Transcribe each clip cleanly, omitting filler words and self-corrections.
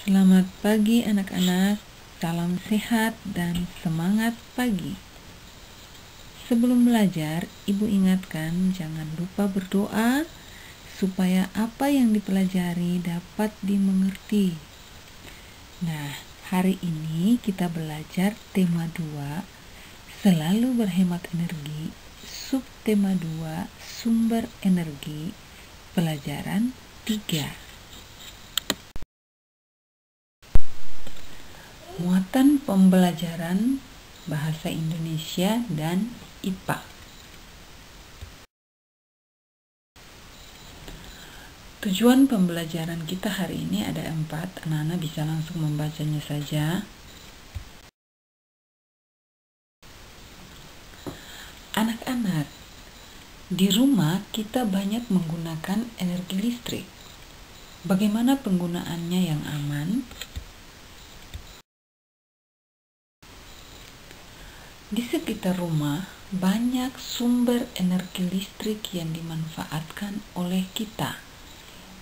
Selamat pagi anak-anak, salam sehat dan semangat pagi. Sebelum belajar, Ibu ingatkan jangan lupa berdoa supaya apa yang dipelajari dapat dimengerti. Nah, hari ini kita belajar tema 2, selalu berhemat energi, subtema 2, sumber energi, pelajaran 3. Muatan pembelajaran Bahasa Indonesia dan IPA. Tujuan pembelajaran kita hari ini ada 4. Anak-anak bisa langsung membacanya saja. Anak-anak, di rumah kita banyak menggunakan energi listrik. Bagaimana penggunaannya yang aman? Di sekitar rumah, banyak sumber energi listrik yang dimanfaatkan oleh kita.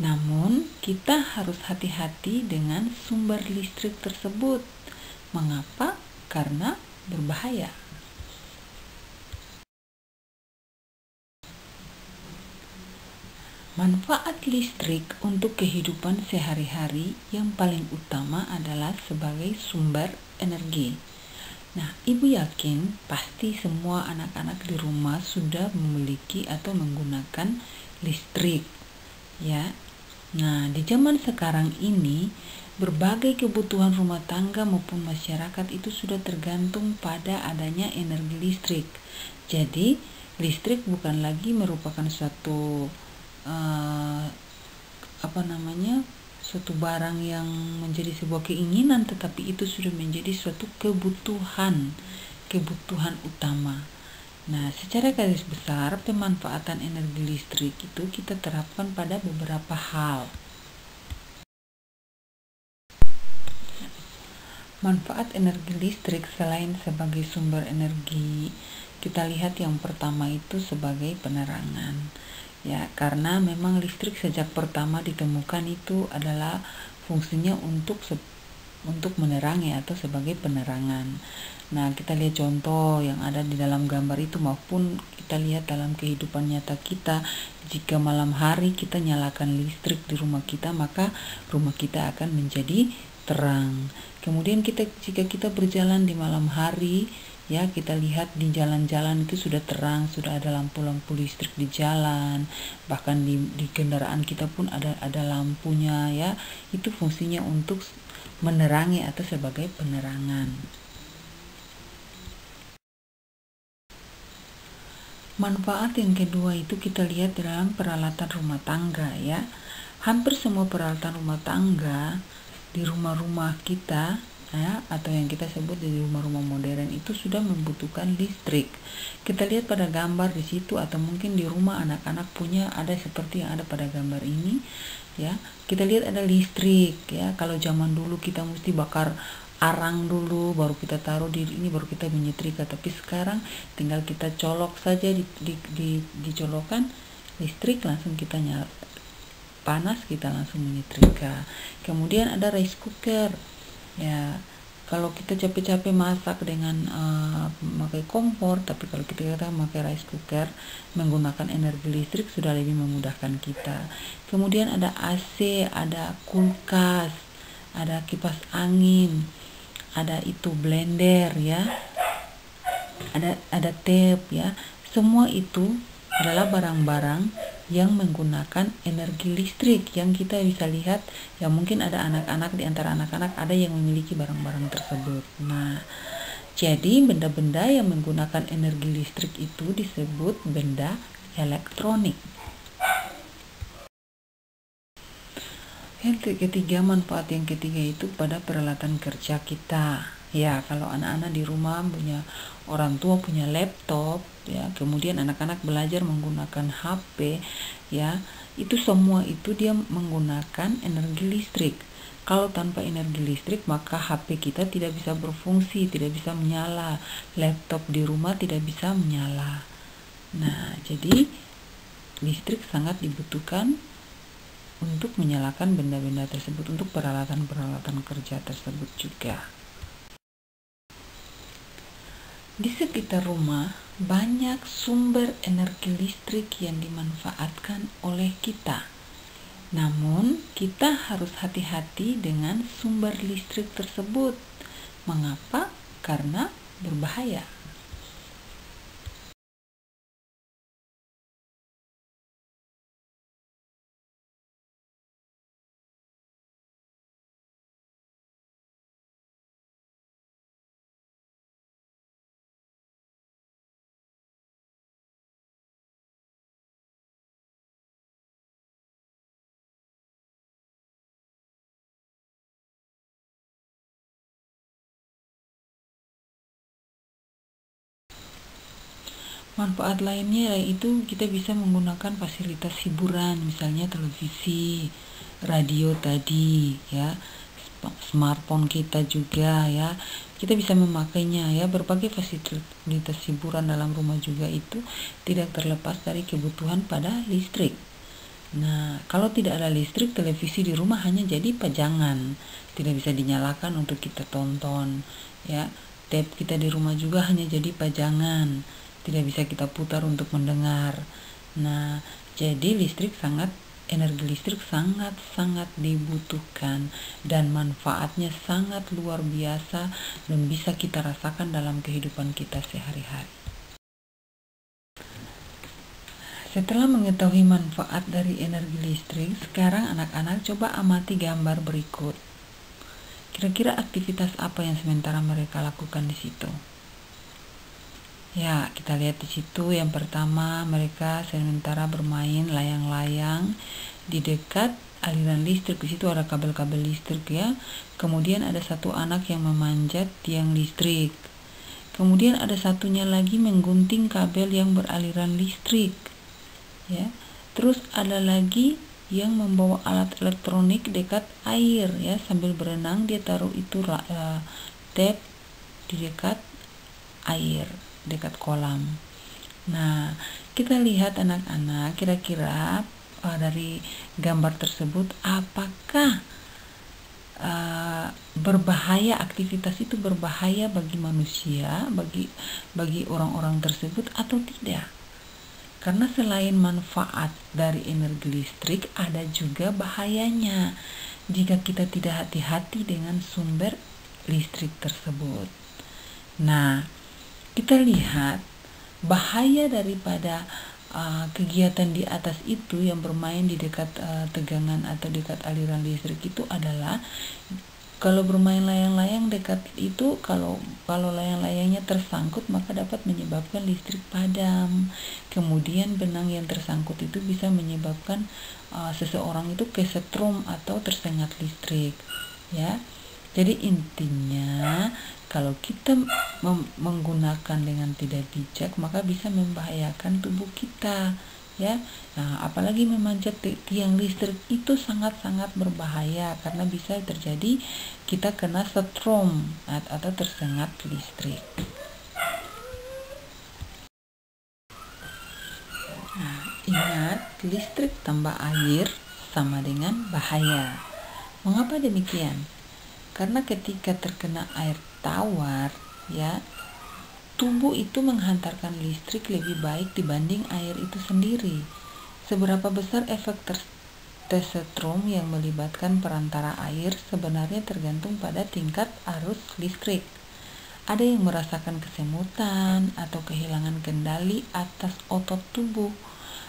Namun, kita harus hati-hati dengan sumber listrik tersebut. Mengapa? Karena berbahaya. Manfaat listrik untuk kehidupan sehari-hari yang paling utama adalah sebagai sumber energi. Nah, Ibu yakin pasti semua anak-anak di rumah sudah memiliki atau menggunakan listrik, ya. Nah, di zaman sekarang ini, berbagai kebutuhan rumah tangga maupun masyarakat itu sudah tergantung pada adanya energi listrik. Jadi, listrik bukan lagi merupakan suatu suatu barang yang menjadi sebuah keinginan, tetapi itu sudah menjadi suatu kebutuhan utama. Nah, secara garis besar pemanfaatan energi listrik itu kita terapkan pada beberapa hal. Manfaat energi listrik selain sebagai sumber energi, kita lihat yang pertama itu sebagai penerangan. Ya, karena memang listrik sejak pertama ditemukan itu adalah fungsinya untuk menerangi atau sebagai penerangan. Nah, kita lihat contoh yang ada di dalam gambar itu maupun kita lihat dalam kehidupan nyata kita. Jika malam hari kita nyalakan listrik di rumah kita, maka rumah kita akan menjadi terang. Kemudian jika kita berjalan di malam hari, ya, kita lihat di jalan-jalan itu sudah terang, sudah ada lampu-lampu listrik di jalan, bahkan di kendaraan kita pun ada lampunya, ya. Itu fungsinya untuk menerangi atau sebagai penerangan. Manfaat yang kedua itu kita lihat dalam peralatan rumah tangga, ya. Hampir semua peralatan rumah tangga di rumah-rumah kita, ya, atau yang kita sebut di rumah-rumah modern itu sudah membutuhkan listrik. Kita lihat pada gambar di situ, atau mungkin di rumah anak-anak punya ada seperti yang ada pada gambar ini, ya. Kita lihat ada listrik, ya. Kalau zaman dulu kita mesti bakar arang dulu baru kita taruh di ini baru kita menyetrika, tapi sekarang tinggal kita colok saja dicolokan listrik, langsung kita nyala panas, kita langsung menyetrika. Kemudian ada rice cooker, ya. Kalau kita capek-capek masak dengan memakai kompor, tapi kalau kita memakai rice cooker menggunakan energi listrik sudah lebih memudahkan kita. Kemudian ada AC, ada kulkas, ada kipas angin, ada itu blender, ya. Ada tape, ya. Semua itu adalah barang-barang yang menggunakan energi listrik yang kita bisa lihat, ya. Mungkin ada anak-anak, di antara anak-anak ada yang memiliki barang-barang tersebut. Nah, jadi benda-benda yang menggunakan energi listrik itu disebut benda elektronik. Yang ketiga, manfaat yang ketiga itu pada peralatan kerja kita. Ya, kalau anak-anak di rumah punya orang tua punya laptop, ya, kemudian anak-anak belajar menggunakan HP, ya, itu semua itu dia menggunakan energi listrik. Kalau tanpa energi listrik maka HP kita tidak bisa berfungsi, tidak bisa menyala, laptop di rumah tidak bisa menyala. Nah, jadi listrik sangat dibutuhkan untuk menyalakan benda-benda tersebut, untuk peralatan-peralatan kerja tersebut juga. Di sekitar rumah banyak sumber energi listrik yang dimanfaatkan oleh kita. Namun, kita harus hati-hati dengan sumber listrik tersebut. Mengapa? Karena berbahaya. Manfaat lainnya yaitu kita bisa menggunakan fasilitas hiburan, misalnya televisi, radio tadi ya, smartphone kita juga ya. Kita bisa memakainya ya, berbagai fasilitas hiburan dalam rumah juga itu tidak terlepas dari kebutuhan pada listrik. Nah, kalau tidak ada listrik, televisi di rumah hanya jadi pajangan, tidak bisa dinyalakan untuk kita tonton ya. Tape kita di rumah juga hanya jadi pajangan, tidak bisa kita putar untuk mendengar. Nah, jadi energi listrik sangat-sangat dibutuhkan dan manfaatnya sangat luar biasa dan bisa kita rasakan dalam kehidupan kita sehari-hari. Setelah mengetahui manfaat dari energi listrik, sekarang anak-anak coba amati gambar berikut. Kira-kira aktivitas apa yang sementara mereka lakukan di situ? Ya, kita lihat di situ yang pertama mereka sementara bermain layang-layang di dekat aliran listrik. Di situ ada kabel-kabel listrik ya. Kemudian ada satu anak yang memanjat tiang listrik. Kemudian ada satunya lagi menggunting kabel yang beraliran listrik. Ya. Terus ada lagi yang membawa alat elektronik dekat air ya, sambil berenang dia taruh itu tape di dekat air, dekat kolam. Nah, kita lihat anak-anak, kira-kira dari gambar tersebut apakah berbahaya, aktivitas itu berbahaya bagi manusia, bagi orang-orang tersebut atau tidak? Karena selain manfaat dari energi listrik, ada juga bahayanya jika kita tidak hati-hati dengan sumber listrik tersebut. Nah, kita lihat bahaya daripada kegiatan di atas itu yang bermain di dekat tegangan atau dekat aliran listrik itu adalah kalau bermain layang-layang dekat itu, kalau layang-layangnya tersangkut maka dapat menyebabkan listrik padam. Kemudian benang yang tersangkut itu bisa menyebabkan seseorang itu kesetrum atau tersengat listrik ya. Jadi intinya kalau kita menggunakan dengan tidak bijak maka bisa membahayakan tubuh kita ya. Nah, apalagi memanjat tiang listrik itu sangat-sangat berbahaya karena bisa terjadi kita kena setrum atau tersengat listrik. Nah, ingat, listrik tambah air sama dengan bahaya. Mengapa demikian? Karena ketika terkena air tawar ya, tubuh itu menghantarkan listrik lebih baik dibanding air itu sendiri. Seberapa besar efek tersetrum yang melibatkan perantara air sebenarnya tergantung pada tingkat arus listrik. Ada yang merasakan kesemutan atau kehilangan kendali atas otot tubuh.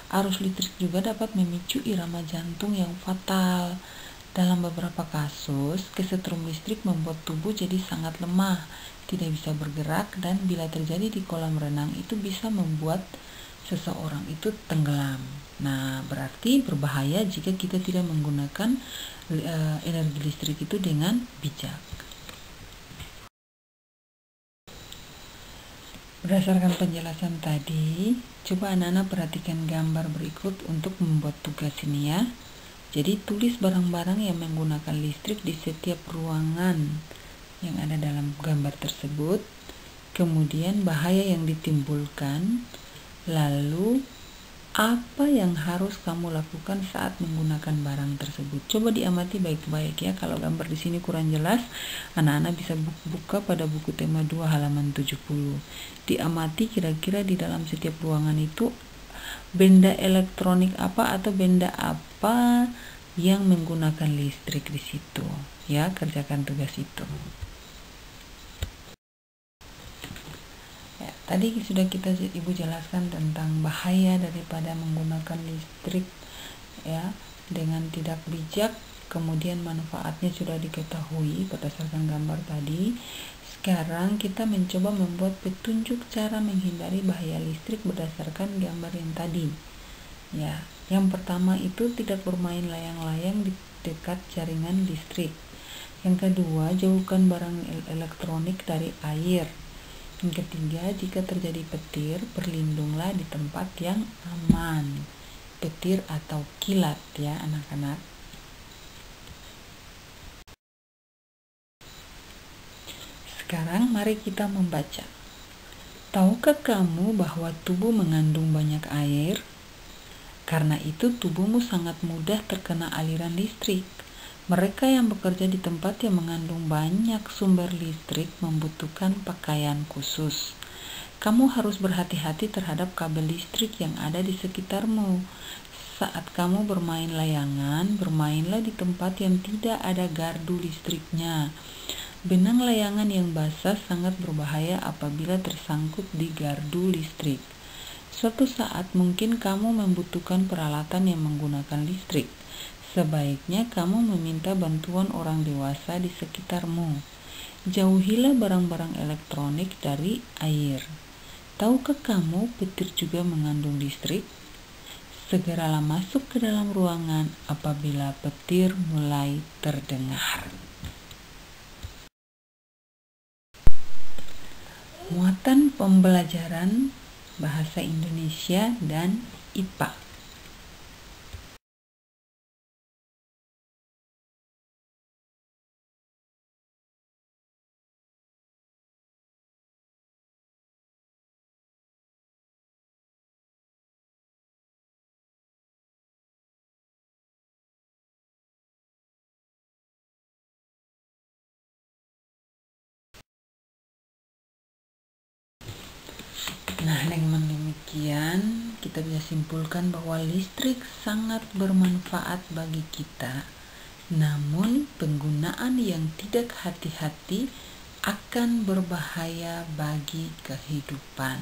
Arus listrik juga dapat memicu irama jantung yang fatal. Dalam beberapa kasus, kesetrum listrik membuat tubuh jadi sangat lemah, tidak bisa bergerak, dan bila terjadi di kolam renang itu bisa membuat seseorang itu tenggelam. Nah, berarti berbahaya jika kita tidak menggunakan energi listrik itu dengan bijak. Berdasarkan penjelasan tadi, coba anak-anak perhatikan gambar berikut untuk membuat tugas ini ya. Jadi tulis barang-barang yang menggunakan listrik di setiap ruangan yang ada dalam gambar tersebut, kemudian bahaya yang ditimbulkan, lalu Apa yang harus kamu lakukan saat menggunakan barang tersebut? Coba diamati baik-baik ya. Kalau gambar di sini kurang jelas, anak-anak bisa buka pada buku tema 2 halaman 70. Diamati kira-kira di dalam setiap ruangan itu benda elektronik apa atau benda apa yang menggunakan listrik di situ. Ya, kerjakan tugas itu. Tadi sudah Ibu jelaskan tentang bahaya daripada menggunakan listrik ya dengan tidak bijak, kemudian manfaatnya sudah diketahui berdasarkan gambar tadi. Sekarang kita mencoba membuat petunjuk cara menghindari bahaya listrik berdasarkan gambar yang tadi. Ya, yang pertama itu tidak bermain layang-layang di dekat jaringan listrik. Yang kedua, jauhkan barang elektronik dari air. Yang ketiga, jika terjadi petir, berlindunglah di tempat yang aman. Petir atau kilat ya anak-anak. Sekarang mari kita membaca. Tahukah kamu bahwa tubuh mengandung banyak air? Karena itu tubuhmu sangat mudah terkena aliran listrik. Mereka yang bekerja di tempat yang mengandung banyak sumber listrik membutuhkan pakaian khusus. Kamu harus berhati-hati terhadap kabel listrik yang ada di sekitarmu. Saat kamu bermain layangan, bermainlah di tempat yang tidak ada gardu listriknya. Benang layangan yang basah sangat berbahaya apabila tersangkut di gardu listrik. Suatu saat mungkin kamu membutuhkan peralatan yang menggunakan listrik. Sebaiknya kamu meminta bantuan orang dewasa di sekitarmu. Jauhilah barang-barang elektronik dari air. Tahukah kamu petir juga mengandung listrik? Segeralah masuk ke dalam ruangan apabila petir mulai terdengar. Muatan pembelajaran Bahasa Indonesia dan IPA. Nah, dengan demikian kita bisa simpulkan bahwa listrik sangat bermanfaat bagi kita. Namun, penggunaan yang tidak hati-hati akan berbahaya bagi kehidupan.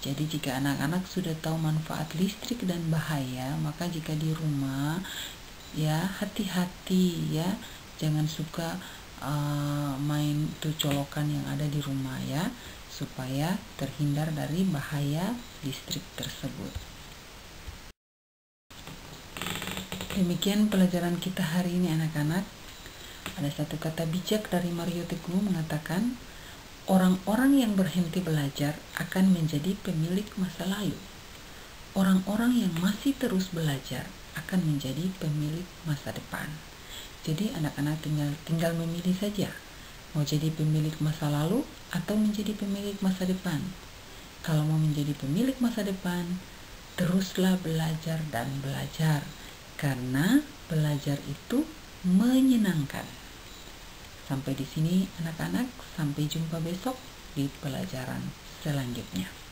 Jadi, jika anak-anak sudah tahu manfaat listrik dan bahaya, maka jika di rumah ya hati-hati ya, jangan suka main tuh colokan yang ada di rumah ya, supaya terhindar dari bahaya listrik tersebut. Demikian pelajaran kita hari ini anak-anak. Ada satu kata bijak dari Mario Teguh mengatakan, orang-orang yang berhenti belajar akan menjadi pemilik masa lalu. Orang-orang yang masih terus belajar akan menjadi pemilik masa depan. Jadi anak-anak tinggal memilih saja. Mau jadi pemilik masa lalu atau menjadi pemilik masa depan. Kalau mau menjadi pemilik masa depan, teruslah belajar dan belajar. Karena belajar itu menyenangkan. Sampai di sini anak-anak, sampai jumpa besok di pelajaran selanjutnya.